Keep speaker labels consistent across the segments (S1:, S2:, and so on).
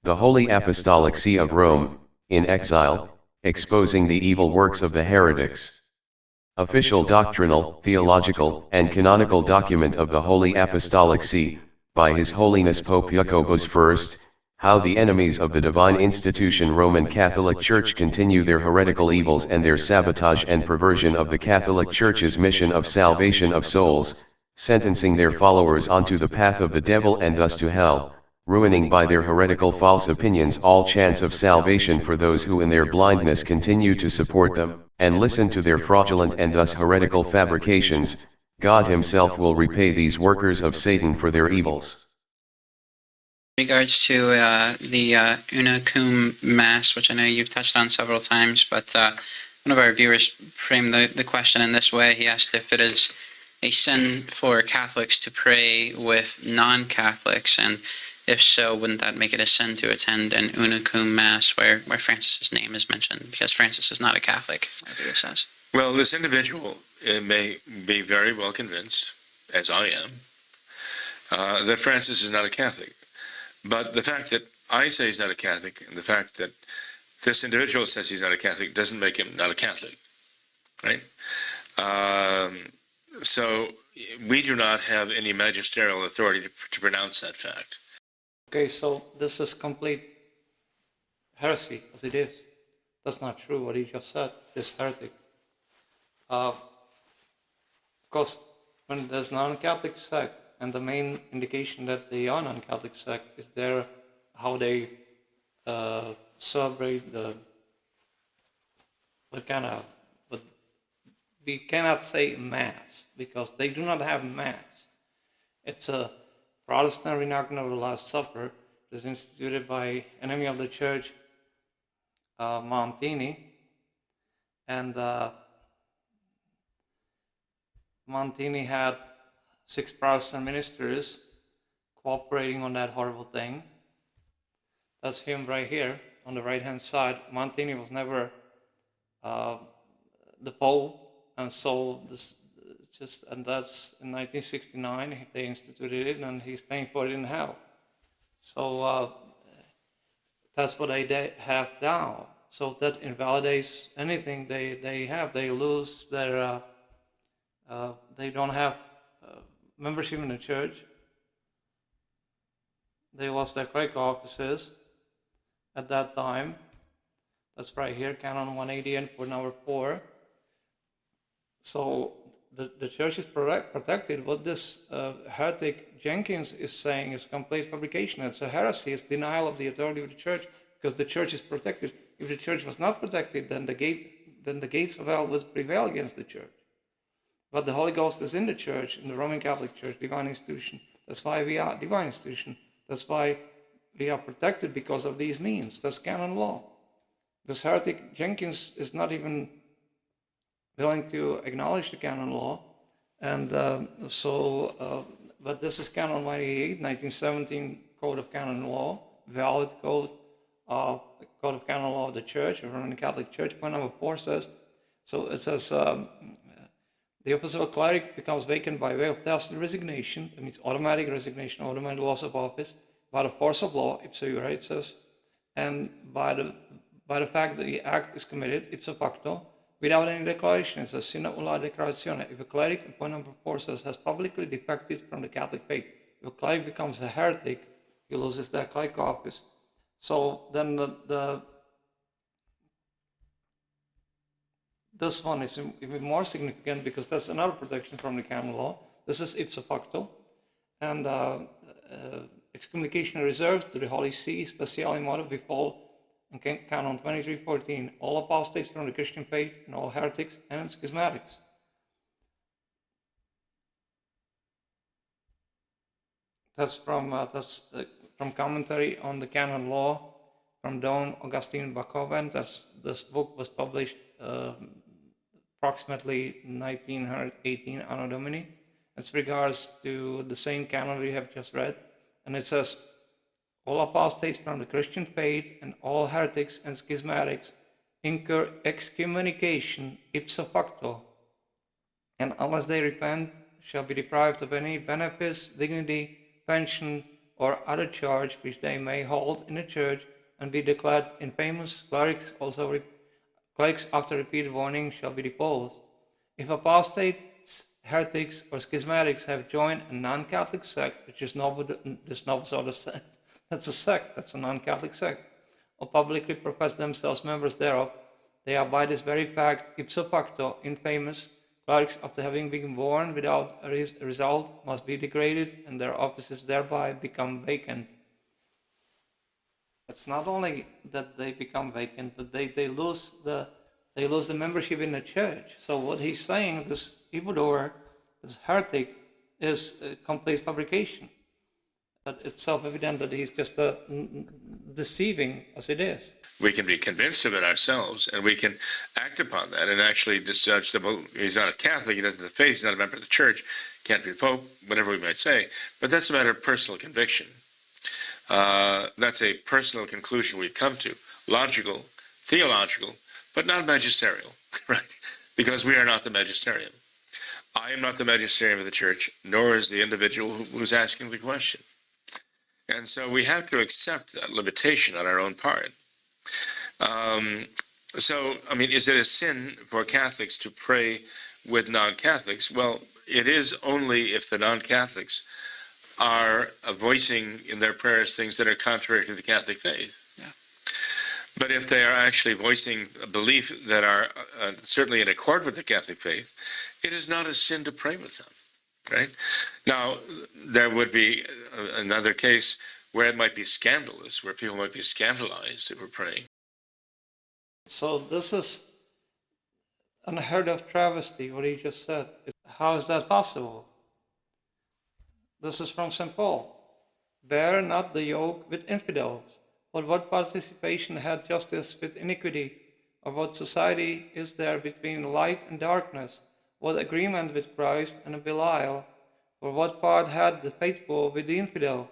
S1: The Holy Apostolic See of Rome, in exile, exposing the evil works of the heretics. Official doctrinal, theological, and canonical document of the Holy Apostolic See, by His Holiness Pope Jacobus I, how the enemies of the divine institution Roman Catholic Church continue their heretical evils and their sabotage and perversion of the Catholic Church's mission of salvation of souls, sentencing their followers onto the path of the devil and thus to hell, ruining by their heretical false opinions all chance of salvation for those who in their blindness continue to support them, and listen to their fraudulent and thus heretical fabrications. God Himself will repay these workers of Satan for their evils.
S2: In regards to the Unum Mass, which I know you've touched on several times, but one of our viewers framed the question in this way. He asked if it is a sin for Catholics to pray with non-Catholics, and if so, wouldn't that make it a sin to attend an Unum Mass where Francis's name is mentioned, because Francis is not a Catholic, as he says?
S3: Well, this individual may be very well convinced, as I am, that Francis is not a Catholic. But the fact that I say he's not a Catholic, and the fact that this individual says he's not a Catholic, doesn't make him not a Catholic, right? So we do not have any magisterial authority to pronounce that fact.
S4: Okay, so this is complete heresy, as it is. That's not true, what he just said, this heretic. Because when there's non-Catholic sect, and the main indication that they are non-Catholic sect is their how they celebrate but we cannot say Mass, because they do not have Mass. It's a Protestant reenactment of the Last Supper. It is instituted by enemy of the Church, Montini, and Montini had 6 Protestant ministers cooperating on that horrible thing. That's him right here on the right hand side. Montini was never the Pope, and so and that's in 1969 they instituted it, and he's paying for it in hell. So that's what they have now. So that invalidates anything they have. They lose their they don't have membership in the church. They lost their clerical offices at that time. That's right here, Canon 180 and for number 4. So the church is protected. What this heretic Jenkins is saying is complete fabrication. It's a heresy. It's denial of the authority of the church, because the church is protected. If the church was not protected, then the gates of hell would prevail against the church. But the Holy Ghost is in the church, in the Roman Catholic Church, divine institution. That's why we are divine institution. That's why we are protected, because of these means. That's canon law. This heretic Jenkins is not even willing to acknowledge the canon law. And but this is Canon 188, 1917 Code of Canon Law, valid code of canon law of the Church, the Roman Catholic Church. Point number 4 says, so it says, the office of a cleric becomes vacant by way of tacit resignation. That means automatic resignation, automatic loss of office, by the force of law, ipso iure, it says, and by the fact that the act is committed, ipso facto, without any declaration. It says, sine ulla declaratione. If a cleric, in point number 4 says, has publicly defected from the Catholic faith, if a cleric becomes a heretic, he loses that clerical office. So then this one is even more significant, because that's another protection from the canon law. This is ipso facto, and excommunication reserved to the Holy See, speciale modo, we fall in Canon 23:14, all apostates from the Christian faith and all heretics and schismatics. That's from commentary on the canon law from Don Augustine Bakoven. This book was published approximately 1918 Anno Domini. It's regards to the same canon we have just read, and it says, all apostates from the Christian faith and all heretics and schismatics incur excommunication ipso facto, and unless they repent, shall be deprived of any benefice, dignity, pension, or other charge which they may hold in the church and be declared infamous. Clerics after repeated warning shall be deposed. If apostates, heretics, or schismatics have joined a non-Catholic sect, which is this Novus Ordo sect, that's a sect, that's a non-Catholic sect, or publicly profess themselves members thereof, they are by this very fact ipso facto infamous. Clerics, after having been warned without a result, must be degraded, and their offices thereby become vacant. It's not only that they become vacant, but they lose the membership in the church. So what he's saying, this evildoer, this heretic, is a complete fabrication. But it's self-evident that he's just deceiving as it is.
S3: We can be convinced of it ourselves, and we can act upon that and actually judge that, well, he's not a Catholic, he doesn't have the faith, he's not a member of the church, can't be the Pope, whatever we might say. But that's a matter of personal conviction. That's a personal conclusion we've come to. Logical, theological, but not magisterial, right? Because we are not the magisterium. I am not the magisterium of the church, nor is the individual who's asking the question. And so we have to accept that limitation on our own part. Is it a sin for Catholics to pray with non-Catholics? Well, it is only if the non-Catholics are voicing in their prayers things that are contrary to the Catholic faith.
S2: Yeah.
S3: But if they are actually voicing a belief that are certainly in accord with the Catholic faith, it is not a sin to pray with them, right? Now, there would be another case where it might be scandalous, where people might be scandalized if we're praying.
S4: So this is an unheard of travesty, what he just said. How is that possible? This is from St. Paul. Bear not the yoke with infidels. But what participation had justice with iniquity? Or what society is there between light and darkness? What agreement with Christ and Belial? Or what part had the faithful with the infidel?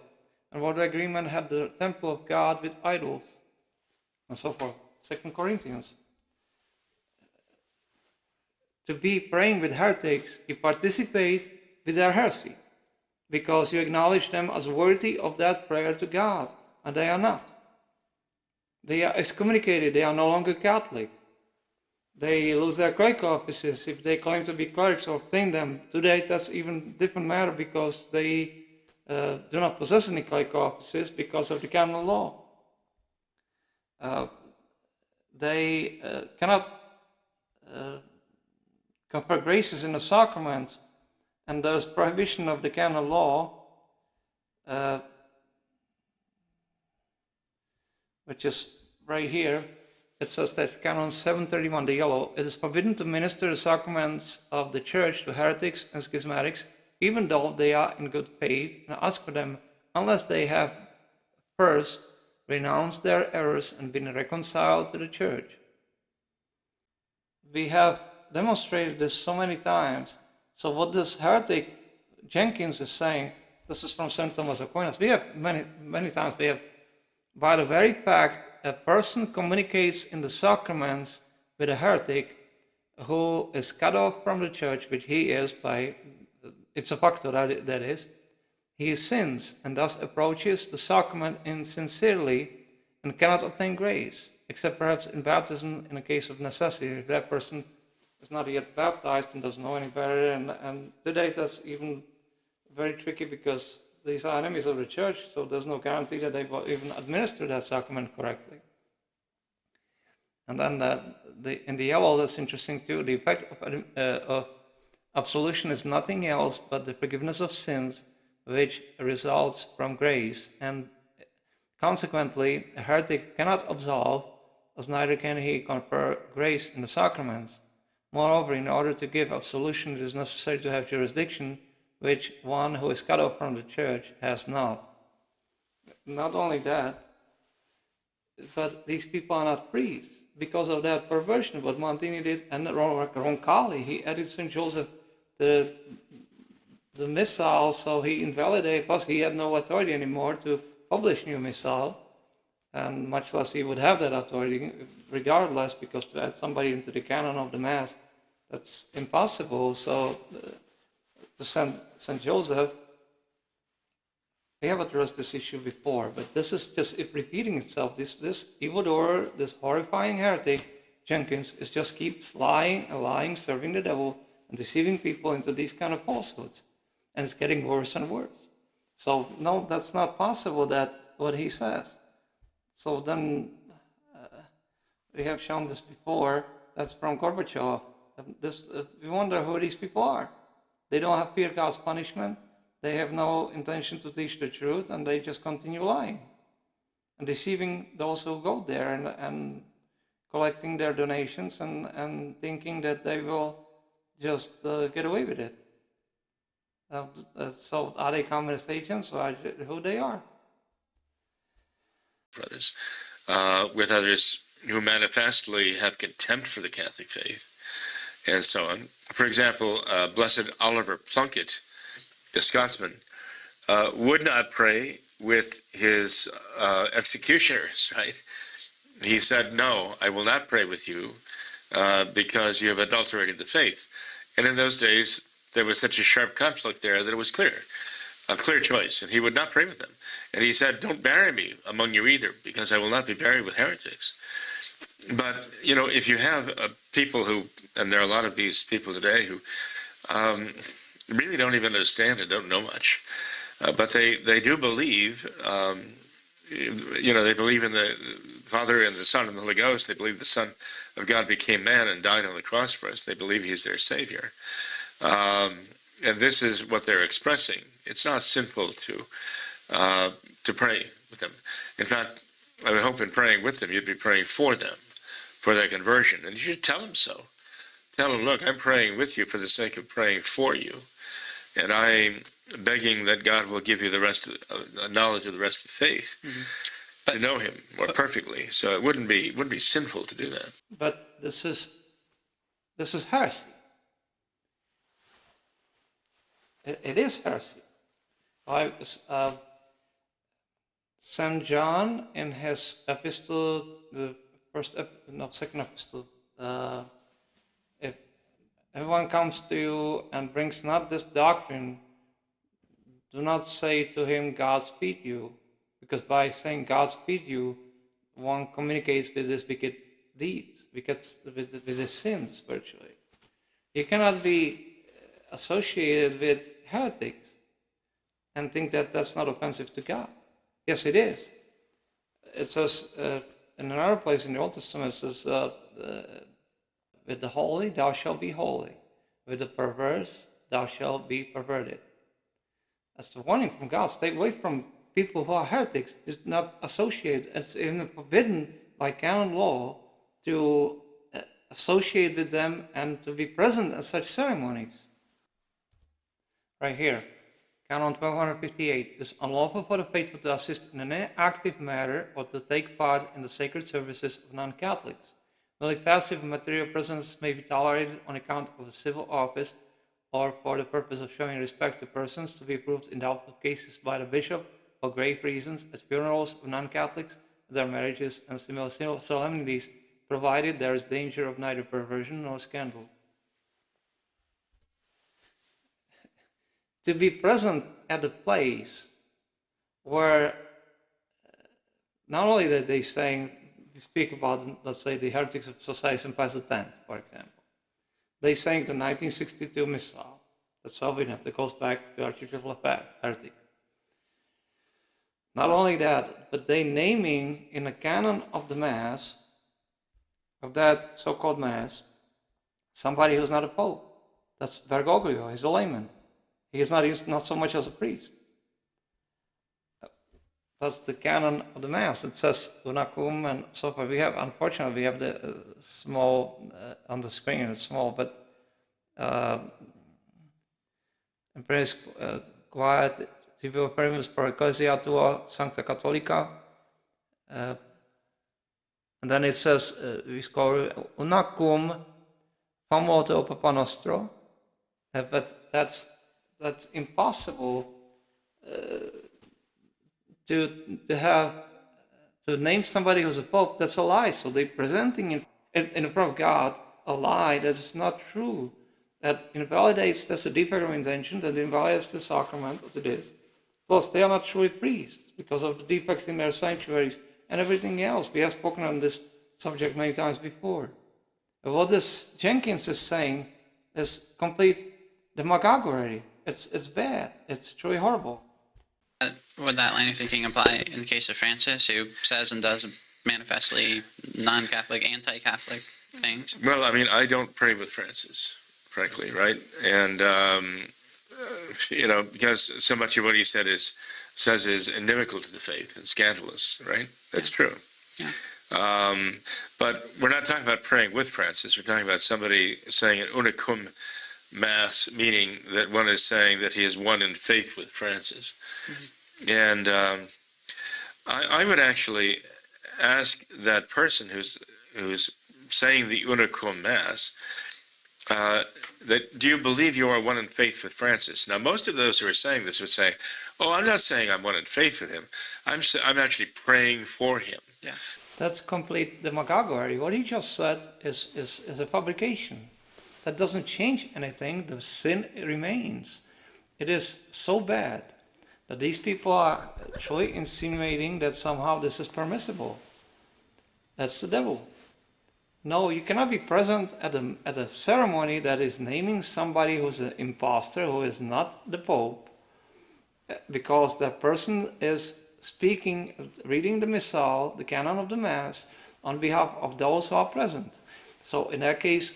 S4: And what agreement had the temple of God with idols? And so forth. 2 Corinthians. To be praying with heretics, you participate with their heresy, because you acknowledge them as worthy of that prayer to God, and they are not. They are excommunicated, they are no longer Catholic. They lose their clerical offices if they claim to be clerics or obtain them. Today, that's even a different matter, because they do not possess any clerical offices because of the canon law. They cannot confer graces in the sacraments, and there's prohibition of the canon law, which is right here. It says that Canon 731, the yellow, it is forbidden to minister the sacraments of the church to heretics and schismatics, even though they are in good faith, and ask for them, unless they have first renounced their errors and been reconciled to the church. We have demonstrated this so many times. So what this heretic Jenkins is saying, this is from St. Thomas Aquinas. We have many times, we have, by the very fact a person communicates in the sacraments with a heretic who is cut off from the church, which he is by ipso facto, that is, he sins and thus approaches the sacrament insincerely and cannot obtain grace, except perhaps in baptism in a case of necessity. If that person is not yet baptized and doesn't know any better, and today that's even very tricky, because these are enemies of the church, so there's no guarantee that they will even administer that sacrament correctly. And then in the yellow, that's interesting too, the effect of absolution is nothing else but the forgiveness of sins, which results from grace, and consequently a heretic cannot absolve, as neither can he confer grace in the sacraments. Moreover, in order to give absolution, it is necessary to have jurisdiction, which one who is cut off from the church has not. Not only that, but these people are not priests. Because of that perversion, what Montini did, and Roncalli, he added St. Joseph the missal, so he invalidated, plus he had no authority anymore to publish new missal, and much less he would have that authority regardless, because to add somebody into the canon of the Mass, that's impossible. So to St. Joseph, We have addressed this issue before, but this is just it repeating itself. This evildoer, this horrifying heretic, Jenkins, is just keeps lying and lying, serving the devil, and deceiving people into these kind of falsehoods. And it's getting worse and worse. So, no, that's not possible, that what he says. So then, we have shown this before, that's from Gorbachev. We wonder who these people are. They don't have fear God's punishment. They have no intention to teach the truth, and they just continue lying and deceiving those who go there and collecting their donations and thinking that they will just get away with it. So are they communist agents, or who they are?
S3: Brothers, with others who manifestly have contempt for the Catholic faith, and so on. For example, Blessed Oliver Plunkett, the Scotsman, would not pray with his executioners, right? He said, no, I will not pray with you because you have adulterated the faith. And in those days, there was such a sharp conflict there that it was clear, a clear choice, and he would not pray with them. And he said, don't bury me among you either, because I will not be buried with heretics. But, you know, if you have people who, and there are a lot of these people today who really don't even understand and don't know much, but they do believe, you know, they believe in the Father and the Son and the Holy Ghost. They believe the Son of God became man and died on the cross for us. They believe he's their Savior. And this is what they're expressing. It's not sinful to pray with them. In fact, I would hope in praying with them, you'd be praying for them, for their conversion. And you should tell them so. Tell them, look, I'm praying with you for the sake of praying for you. And I'm begging that God will give you the rest of knowledge of the rest of the faith, to know him more perfectly. So it wouldn't be sinful to do that.
S4: But this is heresy. It is heresy. St. John in his epistle, the second epistle, if anyone comes to you and brings not this doctrine, do not say to him, Godspeed you, because by saying Godspeed you, one communicates with his wicked deeds, with his sins virtually. You cannot be associated with heretics and think that that's not offensive to God. Yes, it is. It says in another place in the Old Testament, it says, with the holy thou shalt be holy, with the perverse thou shalt be perverted. That's the warning from God. Stay away from people who are heretics. It's not associated. It's even forbidden by canon law to associate with them and to be present at such ceremonies. Right here, Canon 1258, it is unlawful for the faithful to assist in any active matter or to take part in the sacred services of non-Catholics. Only passive material presence may be tolerated on account of a civil office or for the purpose of showing respect to persons to be approved in doubtful cases by the bishop for grave reasons at funerals of non-Catholics, their marriages and similar solemnities, provided there is danger of neither perversion nor scandal. To be present at a place where not only that they speak about, let's say, the heretics of Society St. Pius X, for example. They sang the 1962 Missal, that's Salvinate, that goes back to Archbishop heretic. Not only that, but they naming in the canon of the Mass, of that so-called Mass, somebody who's not a pope. That's Bergoglio, he's a layman. He is not so much as a priest. That's the canon of the Mass. It says Unum and so forth. Unfortunately, we have the small on the screen. It's small, but in praise quiet tibio firmus per ecclesia tua Sancta Catholica. And then it says we score Unacum famoto Papa Nostro. But that's impossible to name somebody who's a pope. That's a lie. So they're presenting in front of God a lie that is not true. That invalidates, that's a defect of intention, that invalidates the sacrament of this. Plus, they are not truly priests because of the defects in their sanctuaries and everything else. We have spoken on this subject many times before. And what this Jenkins is saying is complete demagoguery. It's bad. It's truly horrible.
S2: Would that line of thinking apply in the case of Francis, who says and does manifestly non-Catholic, anti-Catholic things?
S3: Well, I mean, I don't pray with Francis, frankly, right? And, because so much of what he says is inimical to the faith and scandalous, right? That's true.
S2: Yeah.
S3: But we're not talking about praying with Francis. We're talking about somebody saying an unicum mass, meaning that one is saying that he is one in faith with Francis. Mm-hmm. And I would actually ask that person who's saying the unicum mass, that do you believe you are one in faith with Francis? Now, most of those who are saying this would say, "Oh, I'm not saying I'm one in faith with him. I'm actually praying for him."
S2: Yeah.
S4: That's complete demagoguery. What he just said is a fabrication. That doesn't change anything. The sin remains. It is so bad that these people are actually insinuating that somehow this is permissible. That's the devil. No, you cannot be present at a ceremony that is naming somebody who's an impostor, who is not the Pope, because that person is speaking, reading the Missal, the canon of the Mass, on behalf of those who are present. So in that case,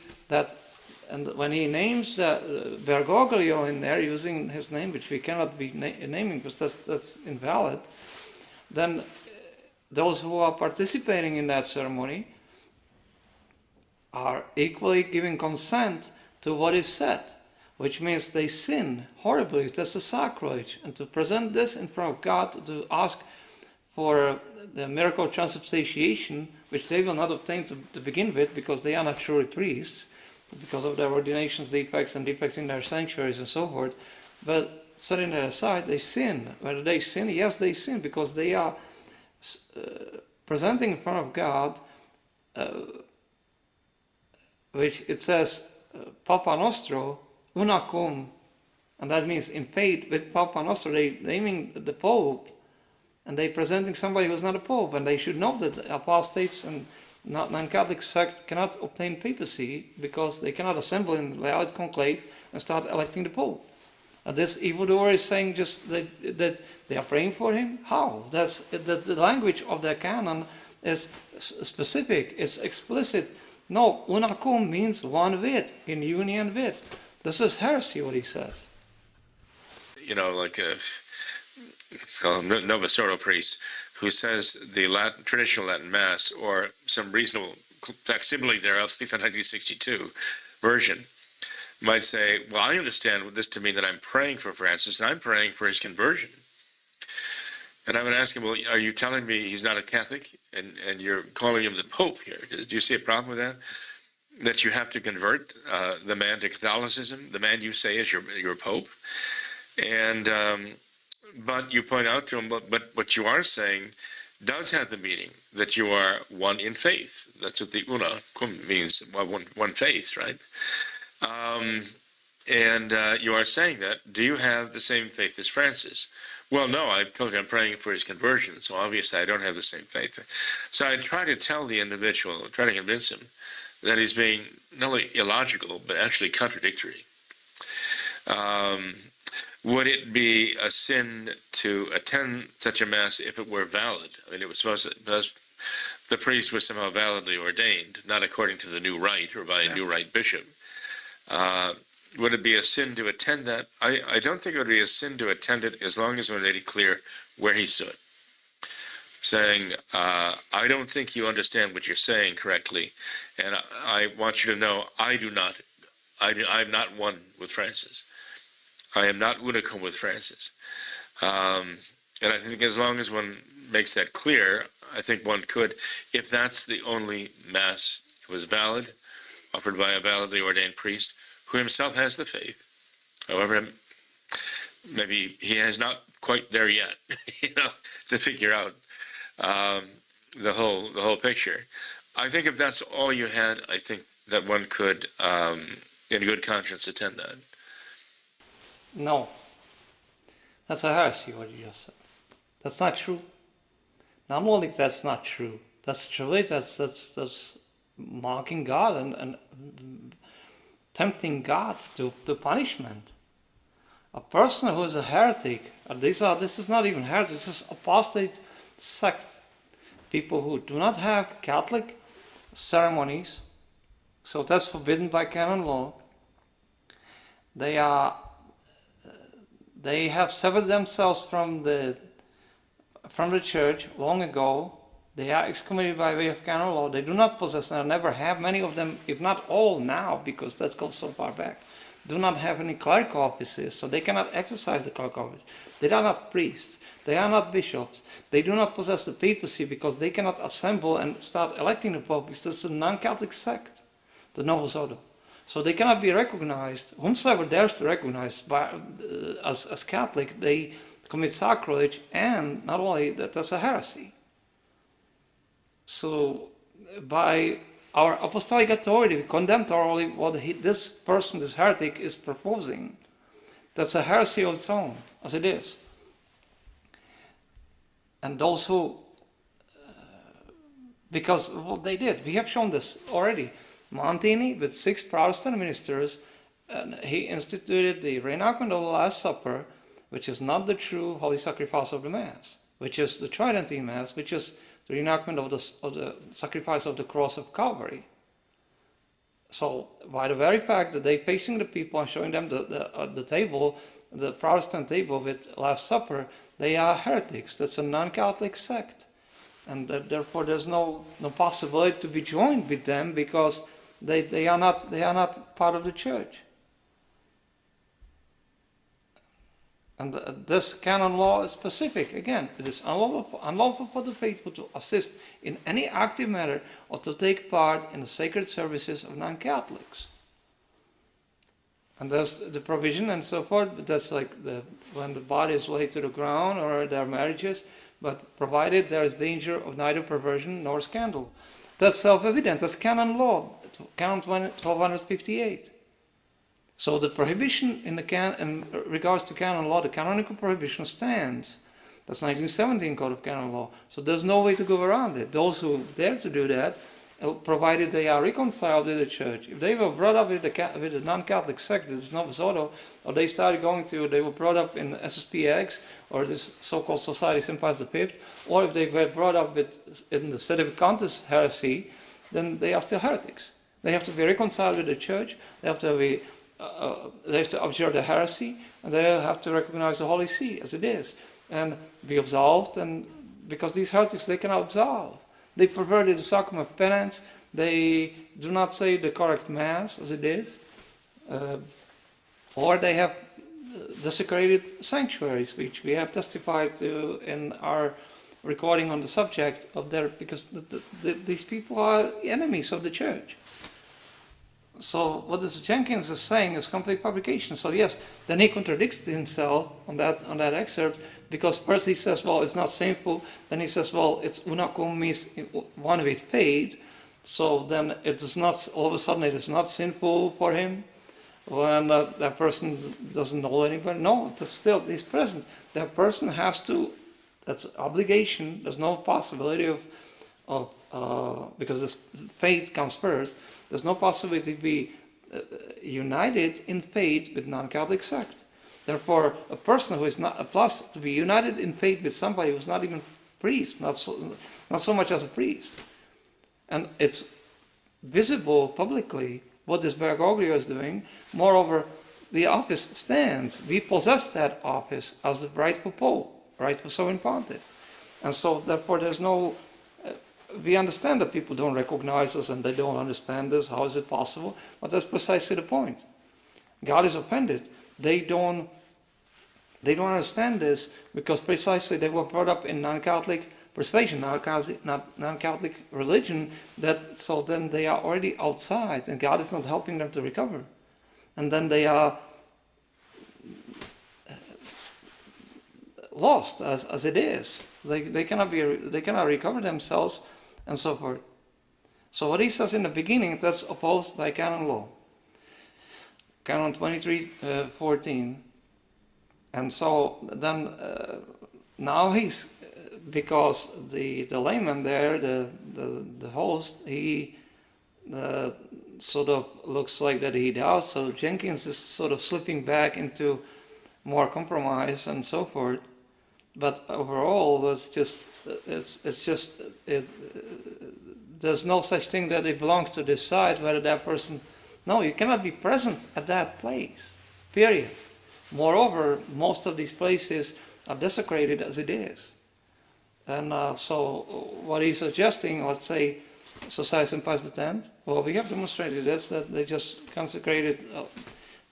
S4: and when he names the Bergoglio in there, using his name, which we cannot be naming because that's invalid, then those who are participating in that ceremony are equally giving consent to what is said, which means they sin horribly. That's a sacrilege. And to present this in front of God, to ask for the miracle of transubstantiation, which they will not obtain to begin with because they are not truly priests, because of their ordinations defects and defects in their sanctuaries and so forth. But setting that aside, they sin. Whether they sin? Yes, they sin because they are presenting in front of God, which it says, Papa Nostro, una cum, and that means in faith with Papa Nostro, they naming the Pope, and they presenting somebody who's not a Pope, and they should know that apostates and non-Catholic sect cannot obtain papacy because they cannot assemble in valid conclave and start electing the Pope. And this evildoer is saying just that they are praying for him? How? That's the language of their canon is specific, it's explicit. No, una cum means one with, in union with. This is heresy, what he says.
S3: Like a Novus Ordo priest who says the traditional Latin Mass or some reasonable facsimile thereof, at least the 1962 version, might say, well, I understand this to mean that I'm praying for Francis and I'm praying for his conversion. And I would ask him, well, are you telling me he's not a Catholic and you're calling him the Pope here? Do you see a problem with that? That you have to convert the man to Catholicism, the man you say is your Pope? And but you point out to him, but what you are saying does have the meaning that you are one in faith. That's what the una cum means, one faith, right? And you are saying that. Do you have the same faith as Francis? Well, no, I told you I'm praying for his conversion, so obviously I don't have the same faith. So I try to tell the individual, try to convince him that he's being not only illogical, but actually contradictory. Would it be a sin to attend such a Mass if it were valid? I mean, it was supposed to, the priest was somehow validly ordained, not according to the new rite or by a new rite bishop. Would it be a sin to attend that? I don't think it would be a sin to attend it as long as we made it clear where he stood. Saying, I don't think you understand what you're saying correctly, and I want you to know I'm not one with Francis. I am not unicum with Francis. And I think as long as one makes that clear, I think one could, if that's the only Mass that was valid, offered by a validly ordained priest, who himself has the faith. However, maybe he is not quite there yet, to figure out the whole picture. I think if that's all you had, I think that one could, in good conscience, attend that.
S4: No. That's a heresy, what you just said. That's not true. Not only that's not true, that's truly, that's mocking God and tempting God to punishment. A person who is a heretic, this is not even heretic, this is apostate sect. People who do not have Catholic ceremonies, so that's forbidden by canon law. They have severed themselves from the church long ago. They are excommunicated by way of canon law. They do not possess, and never have, many of them, if not all now, because that goes so far back, do not have any clerical offices, so they cannot exercise the clerical office. They are not priests. They are not bishops. They do not possess the papacy because they cannot assemble and start electing the pope, because this is a non-Catholic sect, the Novus Ordo. So they cannot be recognized. Whomsoever dares to recognize as Catholic, they commit sacrilege, and not only that, that's a heresy. So by our apostolic authority, we condemn thoroughly what this person, this heretic, is proposing. That's a heresy of its own, as it is. And those who, because what they did, we have shown this already. Montini, with 6 Protestant ministers, and he instituted the reenactment of the Last Supper, which is not the true holy sacrifice of the Mass, which is the Tridentine Mass, which is the reenactment of the sacrifice of the cross of Calvary. So, by the very fact that they facing the people and showing them the table, the Protestant table with Last Supper, they are heretics. That's a non-Catholic sect, and therefore there's no possibility to be joined with them, because they are not part of the church. And this canon law is specific. Again, it is unlawful for the faithful to assist in any active matter or to take part in the sacred services of non-Catholics. And there's the provision and so forth, but that's like when the body is laid to the ground or their marriages, but provided there is danger of neither perversion nor scandal. That's self-evident. That's canon law, canon 1258. So the prohibition in regards to canon law, the canonical prohibition stands. That's 1917 Code of Canon Law. So there's no way to go around it. Those who dare to do that, provided they are reconciled with the church. If they were brought up with a non-Catholic sect, this is Novus Ordo, or they were brought up in SSPX, or this so-called Society St. Pius V, or if they were brought up in the Sedevacantist heresy, then they are still heretics. They have to be reconciled with the church, they have to observe the heresy, and they have to recognize the Holy See as it is, and be absolved, and because these heretics, they cannot absolve. They perverted the sacrament of penance, they do not say the correct Mass as it is, or they have desecrated sanctuaries, which we have testified to in our recording on the subject of because these people are enemies of the church. So what this Jenkins is saying is complete fabrication. So yes, then he contradicts himself on that excerpt, because first he says, well, it's not sinful. Then he says, well, it's unacum means one with faith. So then it is not, all of a sudden it is not sinful for him when that person doesn't know anybody. No, that's still, he's present. That person has to, that's obligation. There's no possibility of because this faith comes first. There's no possibility to be united in faith with non-Catholic sect. Therefore, a person who is not, plus to be united in faith with somebody who's not even priest, not so much as a priest. And it's visible publicly what this Bergoglio is doing. Moreover, the office stands. We possess that office as the rightful Pope, rightful Sovereign Pontiff. And so, therefore, there's no... we understand that people don't recognize us and they don't understand this. How is it possible? But that's precisely the point. God is offended. They don't understand this because precisely they were brought up in non-Catholic persuasion, non-Catholic religion, so then they are already outside and God is not helping them to recover. And then they are lost as it is. They cannot recover themselves and so forth. So what he says in the beginning, that's opposed by canon law. Canon 23:14. And so then now he's, because the layman there, the host, he sort of looks like that he doubts. So Jenkins is sort of slipping back into more compromise and so forth. But overall, there's no such thing that it belongs to this side, whether that person. No, you cannot be present at that place. Period. Moreover, most of these places are desecrated as it is. And so what he's suggesting, let's say, Society St. Pius X, well, we have demonstrated this, that they just consecrated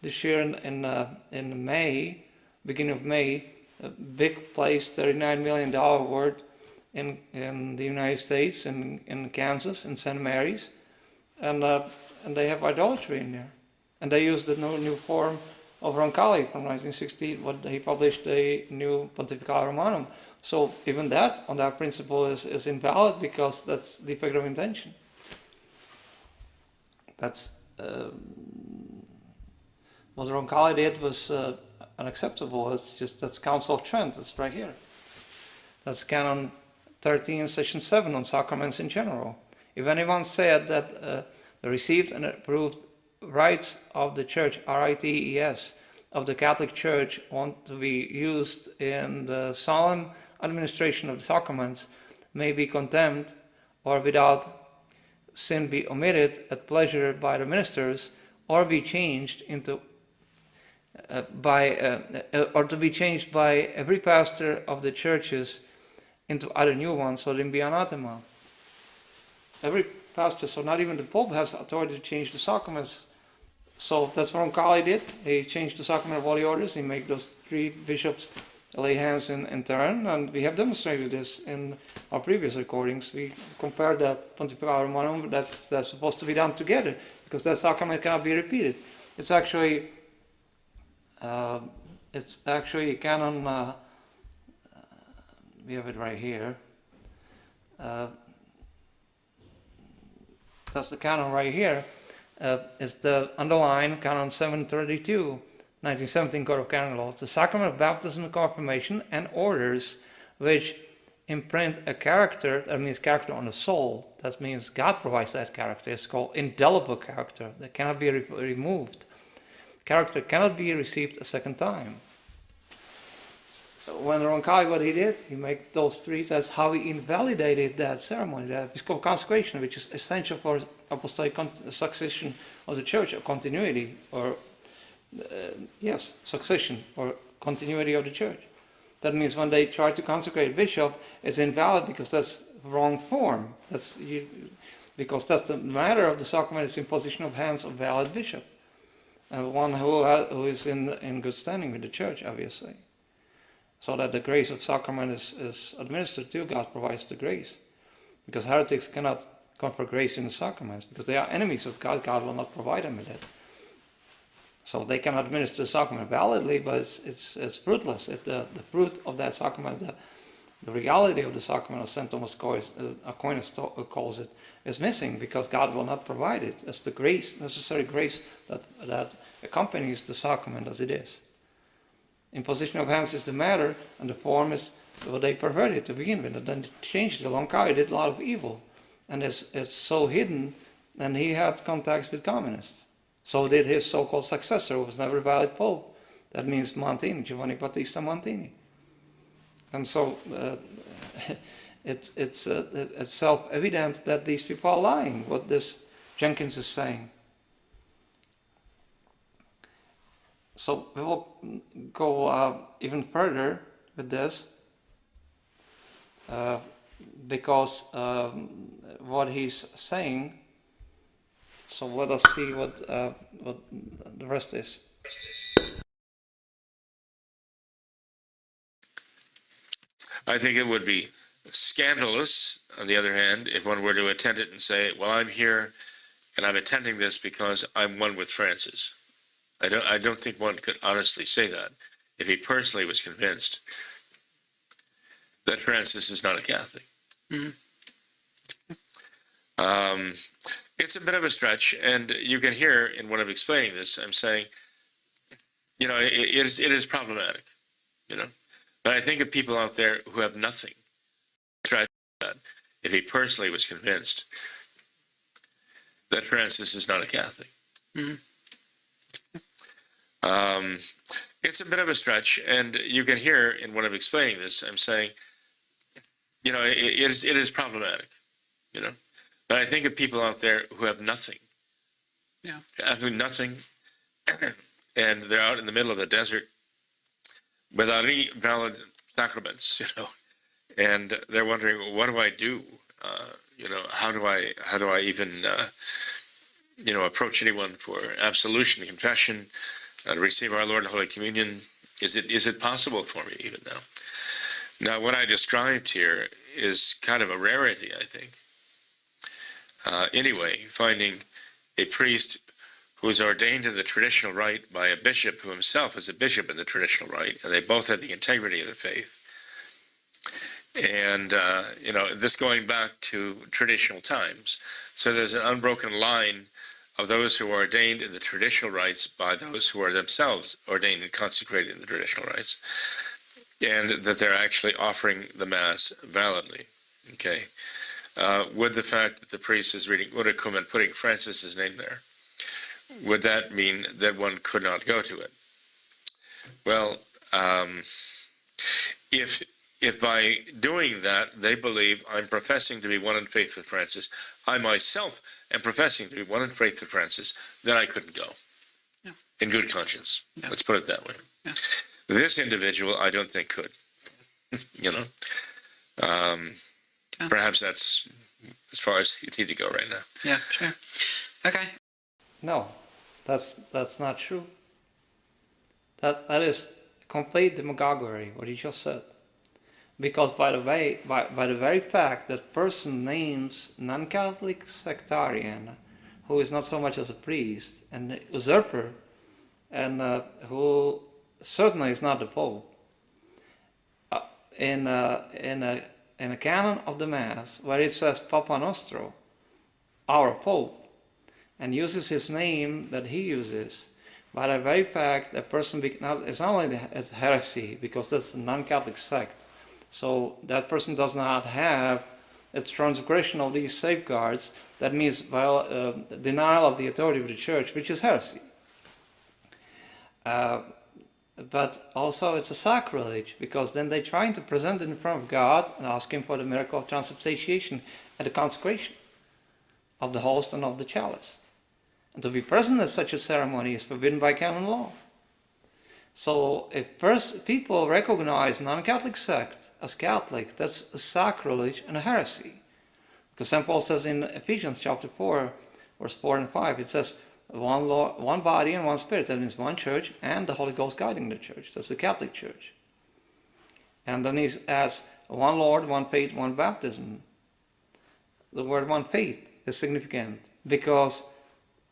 S4: this year in May, beginning of May, a big place, $39 million worth in the United States, in Kansas, in St. Mary's, and they have idolatry in there. And they use the new form of Roncalli from 1960, what he published, a new Pontifical Romanum. So even that, on that principle, is invalid because that's defect of intention. That's what Roncalli did was unacceptable. It's just, that's Council of Trent. That's right here. That's Canon 13, Section 7 on sacraments in general. If anyone said that the received and approved rites of the Church, rites, of the Catholic Church want to be used in the solemn administration of the sacraments, may be condemned, or without sin be omitted at pleasure by the ministers, or be changed into or to be changed by every pastor of the churches into other new ones, so then be anathema. Every pastor, so not even the Pope has authority to change the sacraments. So that's what Roncalli did. He changed the sacrament of holy orders. He made those 3 bishops lay hands in turn, and we have demonstrated this in our previous recordings. We compared that Pontifical Romanum, that's supposed to be done together, because that sacrament cannot be repeated. It's actually canon. We have it right here. That's the canon right here. Is the underlined Canon 732, 1917 Code of Canonical Law. The sacrament of baptism and confirmation and orders which imprint a character, that means character on the soul, that means God provides that character. It's called indelible character, that cannot be removed. Character cannot be received a second time. When Roncalli, what he did, he made those 3, that's how he invalidated that ceremony, that episcopal consecration, which is essential for apostolic succession of the church, or continuity, or succession, or continuity of the church. That means when they try to consecrate a bishop, it's invalid because that's wrong form. Because that's the matter of the sacrament, it's imposition of hands of valid bishop, one who is in good standing with the church, obviously. So that the grace of sacrament is administered to, God provides the grace. Because heretics cannot confer grace in the sacraments, because they are enemies of God. God will not provide them with it. So they can administer the sacrament validly, but it's fruitless. If the fruit of that sacrament, the reality of the sacrament, as St. Thomas Aquinas calls it, is missing, because God will not provide it. It's the grace, necessary grace that accompanies the sacrament as it is. Imposition of hands is the matter, and the form is what they perverted to begin with, and then changed it. Roncalli did a lot of evil, and it's so hidden, and he had contacts with communists. So did his so-called successor, who was never a valid pope. That means Montini, Giovanni Battista Montini. And so it's self-evident that these people are lying, what this Jenkins is saying. So we will go even further with this, because what he's saying. So let us see what the rest is.
S3: I think it would be scandalous, on the other hand, if one were to attend it and say, well, I'm here and I'm attending this because I'm one with Francis. I don't think one could honestly say that if he personally was convinced that Francis is not a Catholic.
S2: Mm-hmm.
S3: It's a bit of a stretch, and you can hear in what I'm explaining this, I'm saying, it is problematic. you know. But I think of people out there who have nothing. Try that if he personally was convinced that Francis is not a Catholic.
S2: Mhm.
S3: It's a bit of a stretch, and you can hear in what I'm explaining this, I'm saying, you know, it is problematic, you know. But I think of people out there who have nothing.
S2: Yeah.
S3: Absolutely nothing, and they're out in the middle of the desert without any valid sacraments, you know, and they're wondering, what do I do? You know, how do I even, you know, approach anyone for absolution, confession, to receive our Lord in Holy Communion? Is it possible for me even now? Now, what I described here is kind of a rarity, I think. Anyway, finding a priest who is ordained in the traditional rite by a bishop who himself is a bishop in the traditional rite, and they both have the integrity of the faith. And, you know, this going back to traditional times. So there's an unbroken line of those who are ordained in the traditional rites by those who are themselves ordained and consecrated in the traditional rites, and that they're actually offering the Mass validly. Okay. Would the fact that the priest is reading Unum and putting Francis's name there, would that mean that one could not go to it? Well, if by doing that they believe I'm professing to be one in faith with Francis, I myself am professing to be one in faith with Francis, then I couldn't go.
S2: Yeah.
S3: In good conscience.
S2: Yeah.
S3: Let's put it that way.
S2: Yeah.
S3: This individual, I don't think could. You know, perhaps that's as far as you need to go right now.
S2: Yeah, sure. Okay.
S4: No, that's not true. That is complete demagoguery, what you just said. Because by the very fact that person names non-Catholic sectarian, who is not so much as a priest, and usurper, and who certainly is not the Pope, in a canon of the Mass, where it says Papa Nostro, our Pope, and uses his name that he uses, by the very fact that person it's not only as heresy, because that's a non-Catholic sect, so that person does not have a transgression of these safeguards. That means denial of the authority of the Church, which is heresy. But also it's a sacrilege, because then they're trying to present it in front of God and ask Him for the miracle of transubstantiation and the consecration of the host and of the chalice. And to be present at such a ceremony is forbidden by canon law. So if people recognize non-Catholic sect as Catholic, that's a sacrilege and a heresy. Because St. Paul says in Ephesians chapter 4, verse 4 and 5, it says, one Lord, one body and one Spirit, that means one church, and the Holy Ghost guiding the church. That's the Catholic Church. And then he adds, one Lord, one faith, one baptism. The word one faith is significant because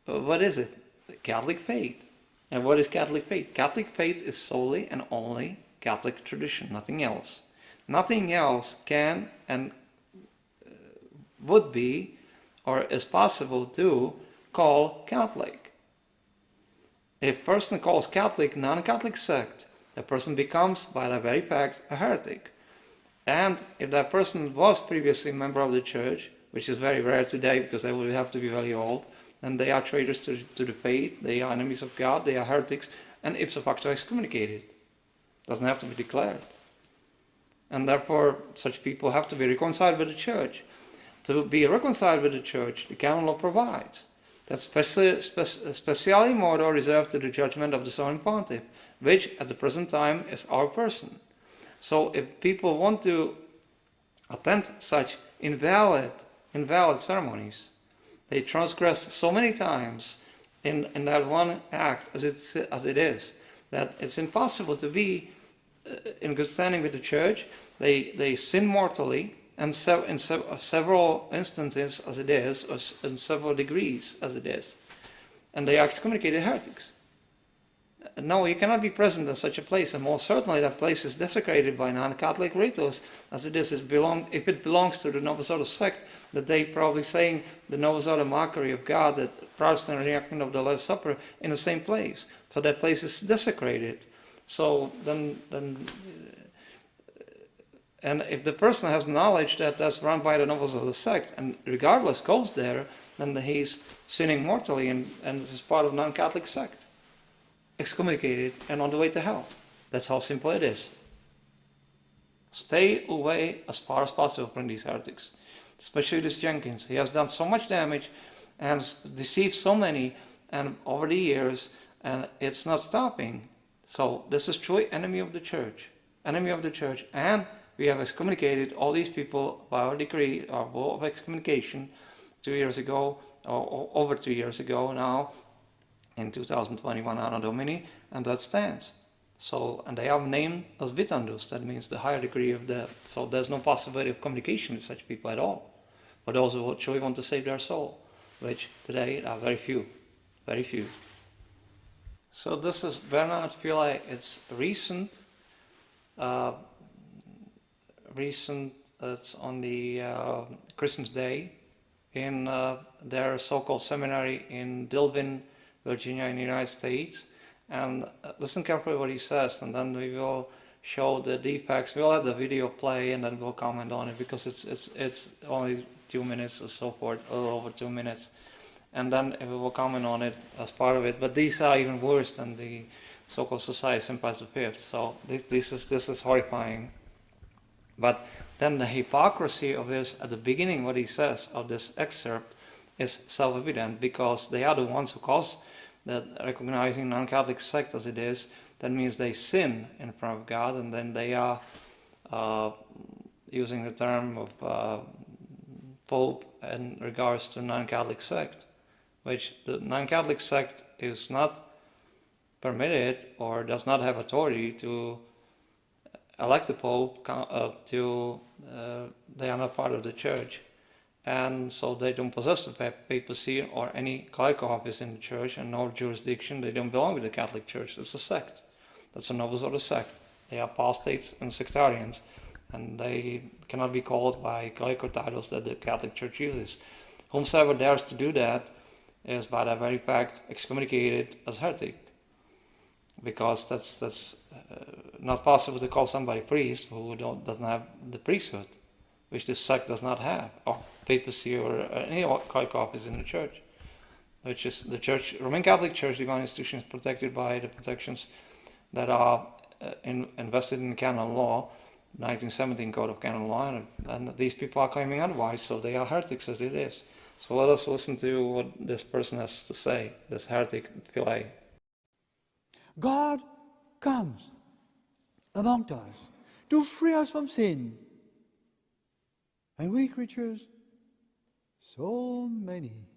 S4: what is it? Catholic faith. And what is Catholic faith? Catholic faith is solely and only Catholic tradition, nothing else. Nothing else can and would be or is possible to call Catholic. If a person calls Catholic non-Catholic sect, that person becomes, by that very fact, a heretic. And if that person was previously a member of the Church, which is very rare today because they will have to be very old, then they are traitors to the faith, they are enemies of God, they are heretics, and ipso facto excommunicated. Doesn't have to be declared. And therefore, such people have to be reconciled with the Church. To be reconciled with the Church, the canon law provides that speciale modo reserved to the judgment of the Sovereign Pontiff, which at the present time is our person. So if people want to attend such invalid ceremonies, they transgress so many times in that one act as it is, that it's impossible to be in good standing with the Church. They sin mortally, and in several instances as it is, or in several degrees as it is. And they are excommunicated heretics. No, you cannot be present in such a place, and most certainly that place is desecrated by non-Catholic ritus, as it is. If it belongs to the Novus Ordo sect, that they probably saying the Novus Ordo mockery of God, that Protestant reenactment of the Last Supper in the same place. So that place is desecrated. So then, and if the person has knowledge that that's run by the nobles of the sect, and regardless goes there, then he's sinning mortally, and this is part of non-Catholic sect, excommunicated and on the way to hell. That's how simple it is. Stay away as far as possible from these heretics, especially this Jenkins. He has done so much damage and has deceived so many and over the years, and it's not stopping. So this is truly enemy of the church, and we have excommunicated all these people by our decree, our bull of excommunication, 2 years ago, or over 2 years ago now, in 2021 Anno Domini, and that stands. So, and they have named as bitandus, that means the higher degree of death. So there's no possibility of communication with such people at all. But those who truly want to save their soul, which today are very few. So this is Bernard Pillay. It's recent. It's on the Christmas Day in their so-called seminary in Dillwyn, Virginia, in the United States. And listen carefully what he says, and then we will show the defects. We'll have the video play, and then we'll comment on it, because it's only 2 minutes or so forth, a little over 2 minutes, and then we will comment on it as part of it. But these are even worse than the so-called Society of St. Pius V. So this is horrifying. But then the hypocrisy of this at the beginning, what he says of this excerpt, is self-evident, because they are the ones who cause that, recognizing non-Catholic sect as it is, that means they sin in front of God, and then they are using the term of Pope in regards to non-Catholic sect, which the non-Catholic sect is not permitted or does not have authority to elect the Pope. They are not part of the church. And so they don't possess the papacy or any clerical office in the church, and no jurisdiction. They don't belong to the Catholic Church. It's a sect. That's the nobles of the sect. They are apostates and sectarians, and they cannot be called by clerical titles that the Catholic Church uses. Whomsoever dares to do that is, by that very fact, excommunicated as heretic, because that's not possible to call somebody priest who doesn't have the priesthood, which this sect does not have, or papacy, or any clerical office in the church, which is the church. Roman Catholic Church, divine institution, is protected by the protections that are invested in canon law, 1917 Code of Canon Law, and these people are claiming otherwise, so they are heretics as it is. So let us listen to what this person has to say, this heretic Pillay.
S5: God comes among us to free us from sin. And we creatures, so many,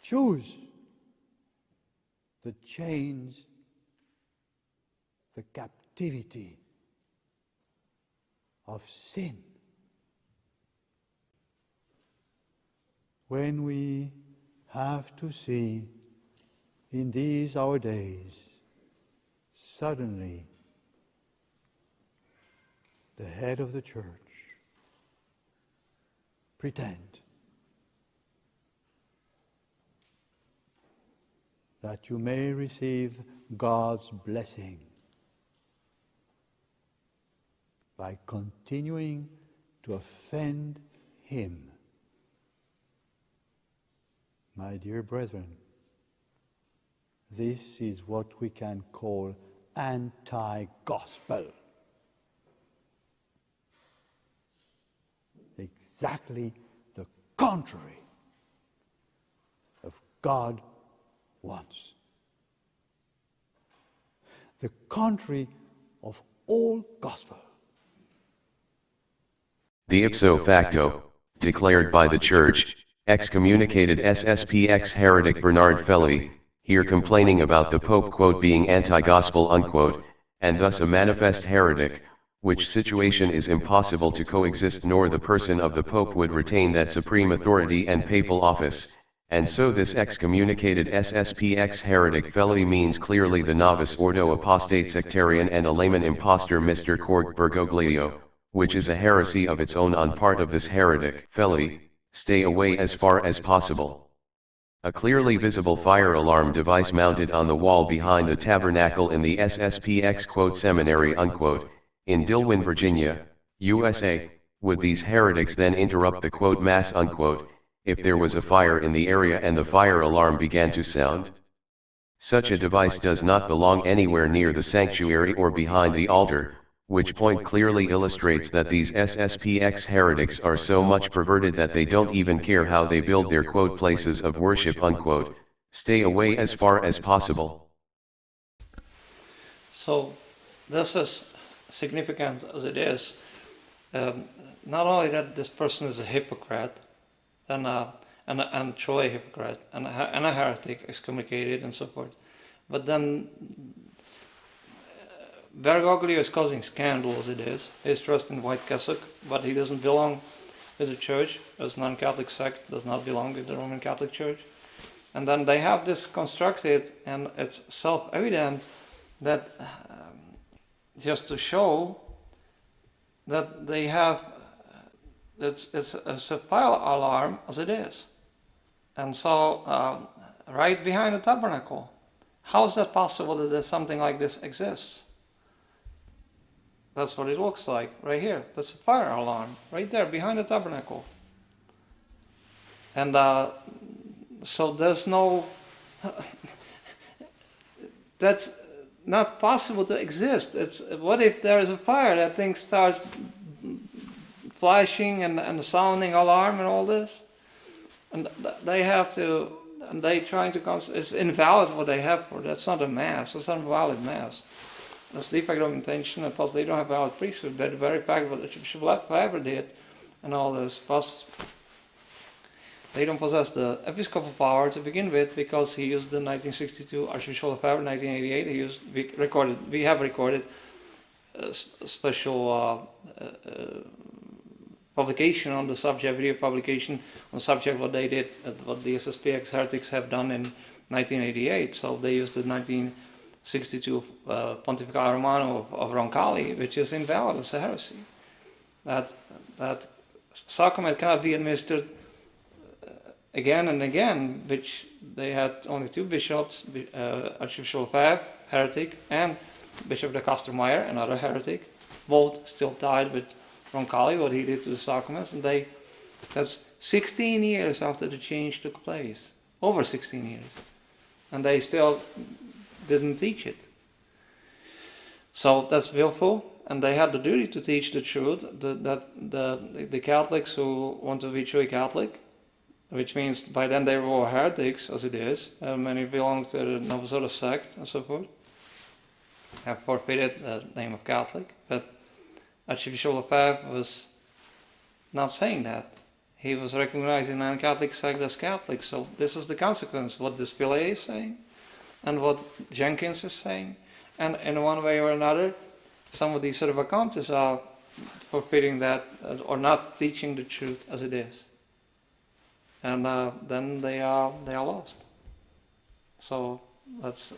S5: choose the chains, the captivity of sin. When we have to see in these our days, suddenly, the head of the church pretend that you may receive God's blessing by continuing to offend Him. My dear brethren, this is what we can call anti-gospel. Exactly the contrary of God wants. The contrary of all gospel.
S1: The ipso facto, declared by the Church, excommunicated SSPX heretic Bernard Felly, here complaining about the Pope quote being anti-gospel unquote, and thus a manifest heretic, which situation is impossible to coexist, nor the person of the Pope would retain that supreme authority and papal office, and so this excommunicated SSPX heretic Felly means clearly the novice ordo apostate sectarian and a layman impostor Mr. Cork Bergoglio, which is a heresy of its own on part of this heretic. Felly, stay away as far as possible. A clearly visible fire alarm device mounted on the wall behind the tabernacle in the SSPX seminary in Dillwyn, Virginia, USA. Would these heretics then interrupt the mass if there was a fire in the area and the fire alarm began to sound? Such a device does not belong anywhere near the sanctuary or behind the altar, which point clearly illustrates that these SSPX heretics are so much perverted that they don't even care how they build their places of worship stay away as far as possible.
S4: So this is significant as it is. Not only that this person is a hypocrite and truly a hypocrite and a heretic, excommunicated and so forth, but then Bergoglio is causing scandal as it is. He's dressed in white cassock, but he doesn't belong to the church. As non-Catholic sect does not belong to the Roman Catholic Church. And then they have this constructed, and it's self-evident that just to show that they have, it's a fire alarm as it is. And so, right behind the tabernacle, how is that possible that something like this exists? That's what it looks like right here. That's a fire alarm right there behind the tabernacle. And so there's no, that's not possible to exist. It's what if there is a fire, that thing starts flashing and sounding alarm and all this, and they have to, and they trying to, it's invalid what they have for. That's not a mass. It's not a valid mass. That's defect of intention, and plus they don't have valid priesthood. But the very fact what Archbishop Lefebvre did, and all this, plus they don't possess the episcopal power to begin with, because he used the 1962 Archbishop Lefebvre, 1988. We have recorded a special publication on the subject, video publication on the subject, what they did, what the SSPX heretics have done in 1988. So they used the 1962 Pontificale Romano of Roncalli, which is invalid as a heresy. That sacrament cannot be administered again and again, which they had only two bishops, Archbishop Lefebvre, heretic, and Bishop de Castermeyer, another heretic, both still tied with Roncalli, what he did to the sacraments, and that's 16 years after the change took place, over 16 years, and they still didn't teach it. So that's willful, and they had the duty to teach the truth, that the Catholics who want to be truly Catholic, which means by then they were all heretics, as it is, many belong to the Novosora sect and so forth, have forfeited the name of Catholic, but Archbishop Lefebvre was not saying that. He was recognizing non-Catholic sect as Catholic, so this is the consequence, what this Pillay is saying, and what Jenkins is saying, and in one way or another, some of these sort of accounts are forfeiting that, or not teaching the truth as it is. And then they are lost. So it's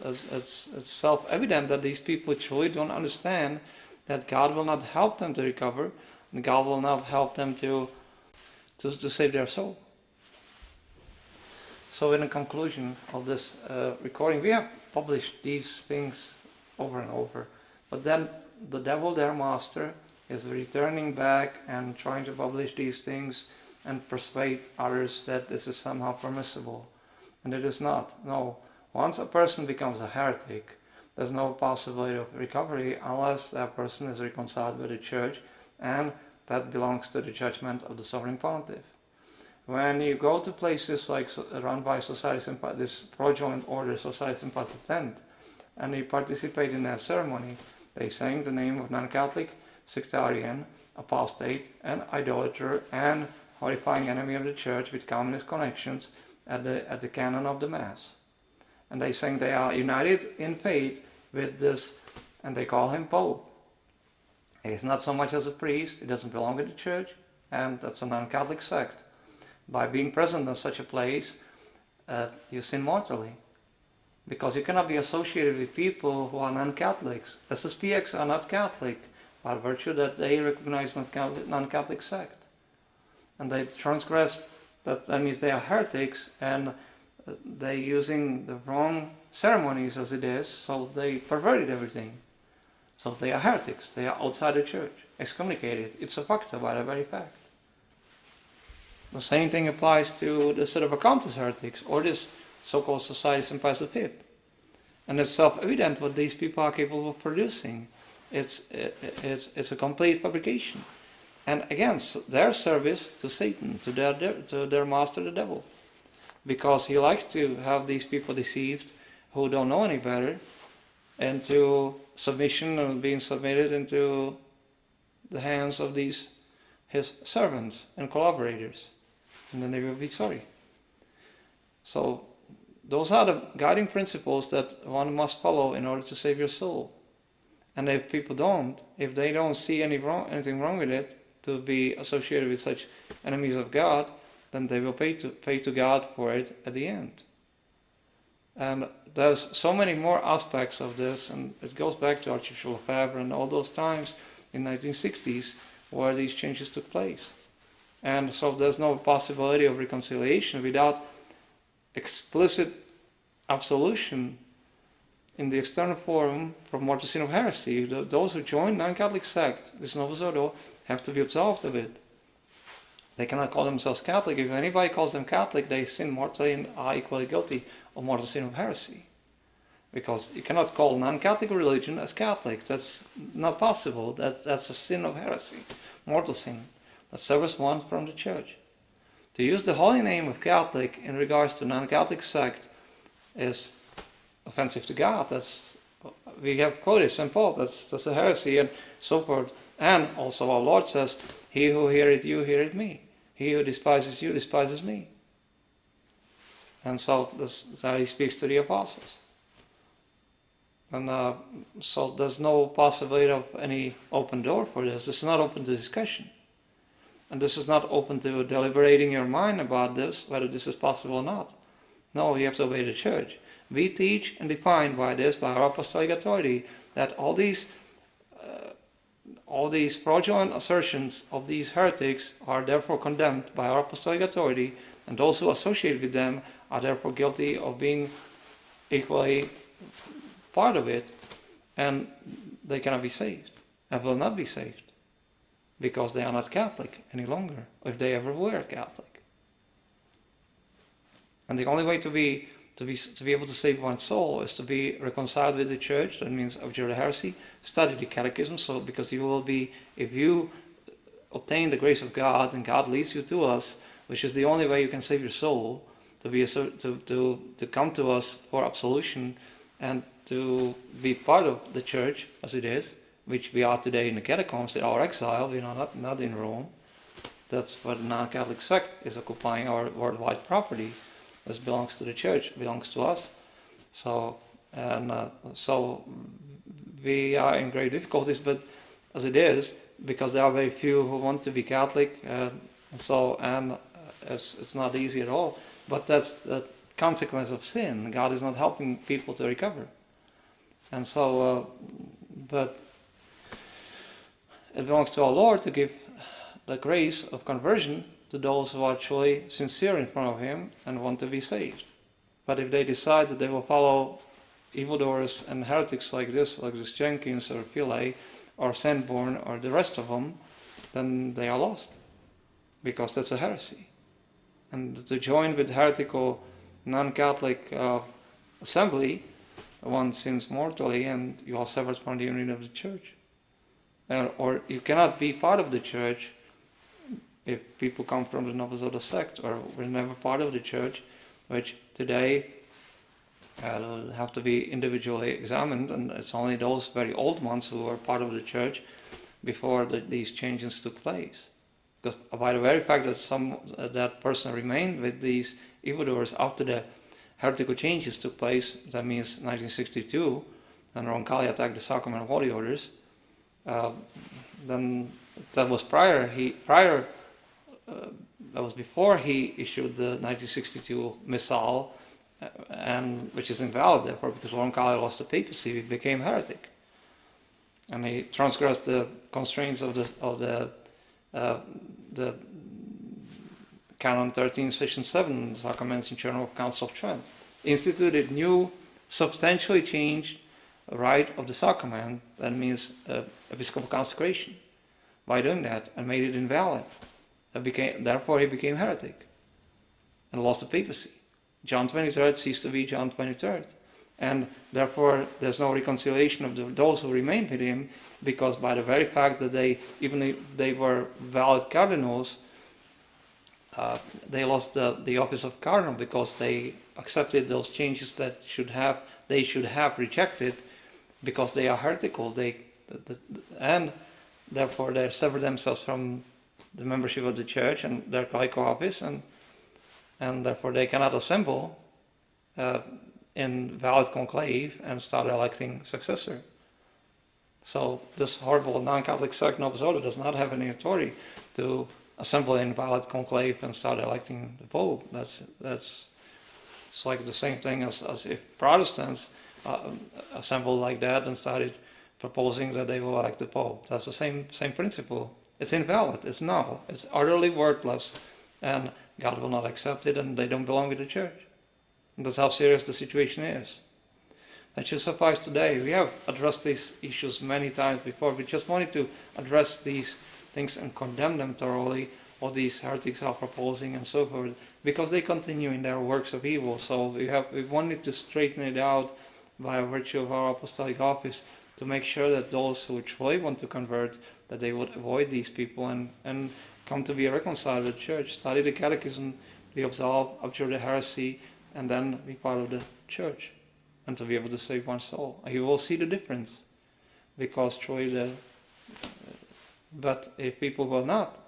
S4: self-evident that these people truly don't understand that God will not help them to recover, and God will not help them to save their soul. So in the conclusion of this recording, we have published these things over and over, but then the devil, their master, is returning back and trying to publish these things and persuade others that this is somehow permissible. And it is not. No. Once a person becomes a heretic, there's no possibility of recovery unless that person is reconciled with the church, and that belongs to the judgment of the sovereign pontiff. When you go to places like run by this fraudulent order, Society Sympathia Tent, and you participate in that ceremony, they sing the name of non-Catholic, sectarian, apostate, and idolater, and horrifying enemy of the church with communist connections at the canon of the Mass. And they sing they are united in faith with this, and they call him Pope. He's not so much as a priest, he doesn't belong to the church, and that's a non-Catholic sect. By being present in such a place, you sin mortally, because you cannot be associated with people who are non-Catholics. SSPX are not Catholic, by virtue that they recognize non-Catholic sect. And they transgress, that means they are heretics, and they using the wrong ceremonies as it is, so they perverted everything. So they are heretics. They are outside the church, excommunicated ipso facto by the very fact. The same thing applies to the sort of accountants heretics, or this so-called Society of St. Pius V. And it's self-evident what these people are capable of producing. It's a complete fabrication. And again, their service to Satan, to their master, the devil. Because he likes to have these people deceived who don't know any better into submission and being submitted into the hands of these his servants and collaborators. And then they will be sorry. So those are the guiding principles that one must follow in order to save your soul. And if people don't, if they don't see anything wrong with it, to be associated with such enemies of God, then they will pay to God for it at the end. And there's so many more aspects of this, and it goes back to Archbishop Lefebvre and all those times in 1960s where these changes took place. And so there's no possibility of reconciliation without explicit absolution in the external forum from mortal sin of heresy. Those who join non-Catholic sect, this Novus Ordo, have to be absolved of it. They cannot call themselves Catholic. If anybody calls them Catholic, they sin mortally and are equally guilty of mortal sin of heresy. Because you cannot call non-Catholic religion as Catholic. That's not possible. That's a sin of heresy, mortal sin, that severs one from the church. To use the holy name of Catholic in regards to non-Catholic sect is offensive to God. We have quoted St. Paul, that's a heresy and so forth. And also our Lord says, he who heareth you, heareth me. He who despises you, despises me. And so that's how he speaks to the apostles. And so there's no possibility of any open door for this. This is not open to discussion. And this is not open to deliberating your mind about this, whether this is possible or not. No, you have to obey the church. We teach and define by this, by our apostolic authority, that all these fraudulent assertions of these heretics are therefore condemned by our apostolic authority, and those who associate with them are therefore guilty of being equally part of it, and they cannot be saved, and will not be saved, because they are not Catholic any longer, if they ever were Catholic. And the only way to be able to save one's soul is to be reconciled with the church. That means abjure the heresy, study the catechism, so because you will be, if you obtain the grace of God and God leads you to us, which is the only way you can save your soul, to come to us for absolution and to be part of the church as it is, which we are today in the catacombs, in our exile, we are not in Rome. That's what the non-Catholic sect is occupying our worldwide property. This belongs to the church, belongs to us. So we are in great difficulties, but as it is, because there are very few who want to be Catholic, it's not easy at all. But that's the consequence of sin. God is not helping people to recover. And so, but it belongs to our Lord to give the grace of conversion to those who are truly sincere in front of Him and want to be saved. But if they decide that they will follow evildoers and heretics like this Jenkins or Philae or Sanborn or the rest of them, then they are lost, because that's a heresy. And to join with heretical non-Catholic assembly, one sins mortally and you are severed from the union of the church. Or you cannot be part of the church if people come from the Novus Ordo sect or were never part of the church, which today have to be individually examined, and it's only those very old ones who were part of the church before these changes took place. Because by the very fact that that person remained with these evildoers after the heretical changes took place, that means 1962, and Roncalli attacked the Sacrament of Holy Orders, then that was that was before he issued the 1962 Missal, and which is invalid therefore, because Roncalli lost the papacy, he became heretic, and he transgressed the constraints of the Canon 13, Section 7, Sacraments in Journal of Council of Trent, instituted new, substantially changed rite of the sacrament, that means episcopal consecration, by doing that, and made it invalid. Therefore he became heretic and lost the papacy. John 23rd ceased to be John 23rd. And therefore there's no reconciliation of those who remained with him, because by the very fact that even if they were valid cardinals, they lost the office of cardinal because they accepted those changes that they should have rejected, because they are heretical. And therefore they severed themselves from the membership of the church and their clerical office, and therefore they cannot assemble in valid conclave and start electing successor. So this horrible non-Catholic sect Novus Ordo does not have any authority to assemble in valid conclave and start electing the Pope. It's like the same thing as if Protestants assembled like that and started proposing that they will elect the Pope. That's the same principle. It's invalid, it's null, it's utterly worthless, and God will not accept it, and they don't belong with the church. And that's how serious the situation is. That should suffice today. We have addressed these issues many times before. We just wanted to address these things and condemn them thoroughly, what these heretics are proposing and so forth, because they continue in their works of evil. So we wanted to straighten it out by virtue of our apostolic office, to make sure that those who truly want to convert, that they would avoid these people and come to be reconciled with the church, study the catechism, be absolved, abjure the heresy, and then be part of the church, and to be able to save one soul. And you will see the difference, because truly but if people will not,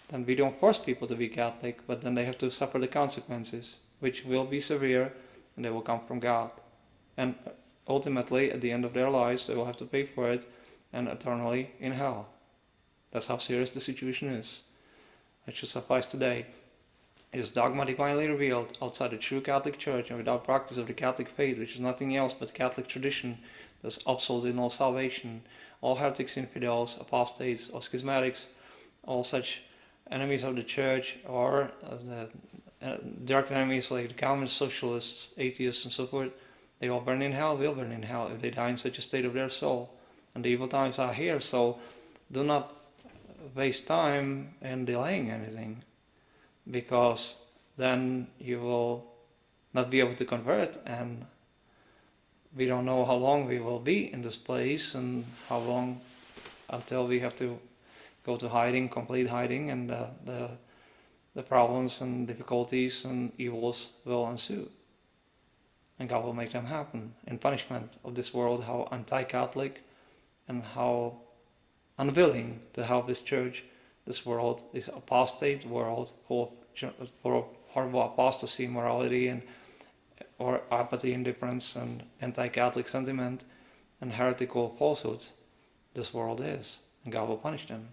S4: then we don't force people to be Catholic, but then they have to suffer the consequences, which will be severe, and they will come from God. And ultimately, at the end of their lives, they will have to pay for it, and eternally in hell. That's how serious the situation is. It should suffice today. It is dogma divinely revealed outside the true Catholic Church and without practice of the Catholic faith, which is nothing else but Catholic tradition, thus absolute in all salvation. All heretics, infidels, apostates, or schismatics, all such enemies of the Church, or the dark enemies like the Calvinist, socialists, atheists, and so forth, they all burn in hell, will burn in hell if they die in such a state of their soul. And the evil times are here, so do not waste time in delaying anything, because then you will not be able to convert, and we don't know how long we will be in this place and how long until we have to go to hiding, complete hiding, and the problems and difficulties and evils will ensue. And God will make them happen in punishment of this world, how anti-Catholic and how unwilling to help this church, this world, this apostate world full of horrible apostasy, morality, or apathy, indifference, and anti-Catholic sentiment and heretical falsehoods. This world is, and God will punish them.